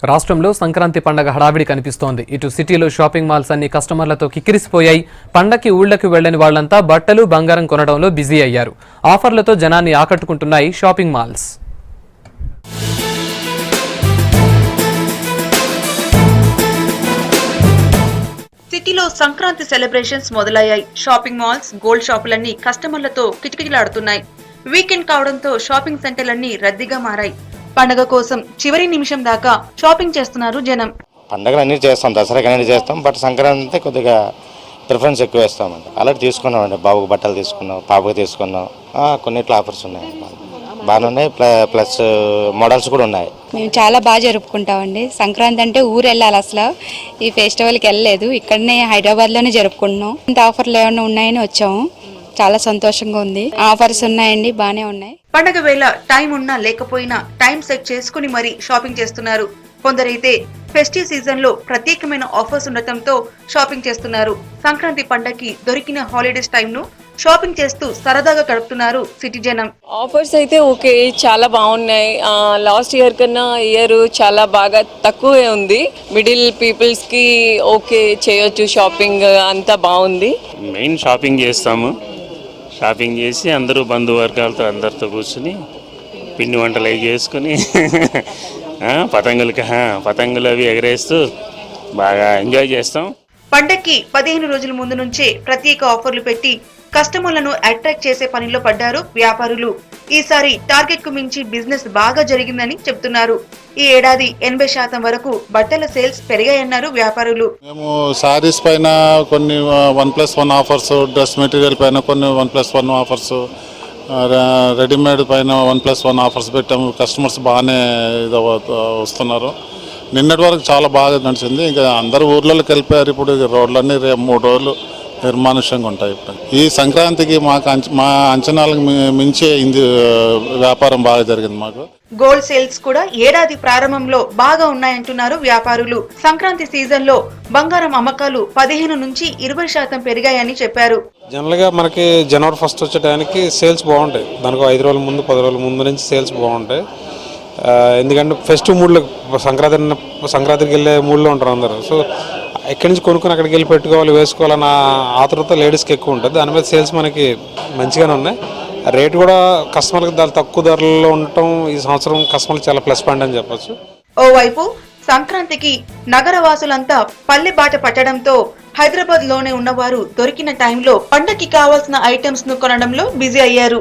రాష్ట్రంలో సంక్రాంతి పండగ హడావిడి కనిపిస్తోంది. ఇటు సిటీలో షాపింగ్ మాల్స్ అన్ని కస్టమర్లతో కిక్కిరిసిపోయాయి. పండగకి ఊళ్ళకి వెళ్లని వాళ్లంతా బట్టలు, బంగారం కొనడంలో బిజీ అయ్యారు. ఆఫర్లతో జనాన్ని ఆకట్టుకుంటున్నాయి షాపింగ్ మాల్స్. సిటీలో సంక్రాంతి సెలబ్రేషన్స్ మొదలయ్యాయి. షాపింగ్ మాల్స్, గోల్డ్ షాపులన్నీ కస్టమర్లతో కిటకిటలాడుతున్నాయి. వీకెండ్ కావడంతో షాపింగ్ సెంటర్లన్నీ రద్దీగా మారాయి. పండగ కోసం చివరి నిమిషం దాకా షాపింగ్ చేస్తున్నారు జనం. పండగలు అన్ని చేస్తాం, దసరాకి అన్ని చేస్తాం, బట్ సంక్రాంతి కొద్దిగా ప్రిఫరెన్స్ ఎక్కువ వేస్తామండి. అలాంటి తీసుకున్నామండి. బాబుకి బట్టలు తీసుకున్నాం, పాపకి తీసుకున్నాం. కొన్నిట్లో ఆఫర్స్ ఉన్నాయి, బాగానే ఉన్నాయి. ప్లస్ మోడల్స్ కూడా ఉన్నాయి. మేము చాలా బాగా జరుపుకుంటామండి. సంక్రాంతి అంటే ఊరు వెళ్ళాలి, అసలు ఈ ఫెస్టివల్కి వెళ్ళలేదు. ఇక్కడనే హైదరాబాద్లోనే జరుపుకుంటున్నాం. ఇంత ఆఫర్లు ఏమైనా ఉన్నాయని వచ్చాము. చాలా సంతోషంగా ఉంది. ఆఫర్స్ ఉన్నాయండి, బాగానే ఉన్నాయి. పండగ వేళ టైం ఉన్నా లేకపోయినా టైం సెట్ చేసుకుని మరీ షాపింగ్ చేస్తున్నారు. కొందరైతే ఫెస్టివ్ సీజన్ లో ప్రత్యేకమైన ఆఫర్స్ ఉండటంతో షాపింగ్ చేస్తున్నారు. సంక్రాంతి పండగకి దొరికిన హాలిడేస్ టైం ను షాపింగ్ చేస్తూ సరదాగా గడుపుతున్నారు సిటీ జనం. ఆఫర్స్ అయితే ఓకే, చాలా బాగున్నాయి. లాస్ట్ ఇయర్ కన్నా ఇయర్ చాలా బాగా తక్కువే ఉంది. మిడిల్ పీపుల్స్ కి ఓకే చేయొచ్చు, షాపింగ్ అంతా బాగుంది. మెయిన్ షాపింగ్ చేస్తాము. షాపింగ్ చేసి అందరూ బంధువర్గాలతో అందరితో కూర్చుని పిండి వంటలు అవి చేసుకుని పతంగులు అవి ఎగరేస్తూ బాగా ఎంజాయ్ చేస్తాం. పండక్కి 15 రోజుల ముందు నుంచే ప్రత్యేక ఆఫర్లు పెట్టి కస్టమర్లను అట్రాక్ట్ చేసే పనిలో పడ్డారు వ్యాపారులు. ఈసారి టార్గెట్ కు మించి బిజినెస్ బాగా జరిగిందని చెప్తున్నారు. ఈ ఏడాది 80% వరకు బట్టల సేల్స్ పెరిగాయన్నారు వ్యాపారులు. మేము సారీస్ పైన కొన్ని 1+1 ఆఫర్స్, డ్రెస్ మెటీరియల్ పైన కొన్ని 1+1 ఆఫర్స్, రెడీమేడ్ పైన 1+1 ఆఫర్స్ పెట్టాము. కస్టమర్స్ బాగానే వస్తున్నారు. నిన్నటి వరకు చాలా బాగా నడిచింది. ఇంకా అందరూ ఊర్లలోకి వెళ్ళిపోయారు. ఇప్పుడు రోడ్లన్నీ 3 రోజులు నిర్మానుష్యంగా ఉంటాయి. ఈ సంక్రాంతికి మా అంచనాలకు మించి వ్యాపారం బాగా జరిగింది మాకు. గోల్డ్ సేల్స్ కూడా ఏడాది ప్రారంభంలో బాగా ఉన్నాయంటున్నారు వ్యాపారులు. సంక్రాంతి సీజన్ లో బంగారం అమ్మకాలు 15 నుంచి 20% పెరిగాయని చెప్పారు. జనరల్ గా మనకి జనవరి 1 వచ్చే టైంకి సేల్స్ బాగుంటాయి. దానికి 5 రోజుల ముందు 10 రోజుల ముందు నుంచి సేల్స్ బాగుంటాయి. ఎందుకంటే ఫెస్టివ్ మూడ్లో సంక్రాంతికి వెళ్ళే మూడ్లో ఉంటారు అందరూ. సో ఎక్కడి నుంచి కొనుక్కొని అక్కడికి వెళ్ళి పెట్టుకోవాలి, వేసుకోవాలన్న ఆతృత లేడీస్కి ఎక్కువ ఉంటుంది. దాని మీద సేల్స్ మనకి మంచిగానే ఉన్నాయి. రేటు కూడా కస్టమర్కి తక్కువ ధరలో ఉండటం ఈ సంవత్సరం కస్టమర్కి చాలా ప్లస్ పాయింట్ అని చెప్పొచ్చు. ఓవైపు సంక్రాంతికి నగర వాసులంతా పల్లె బాట పట్టడంతో హైదరాబాద్ లోనే ఉన్నవారు దొరికిన టైంలో పండగకి కావాల్సిన ఐటమ్స్ ను కొనడంలో బిజీ అయ్యారు.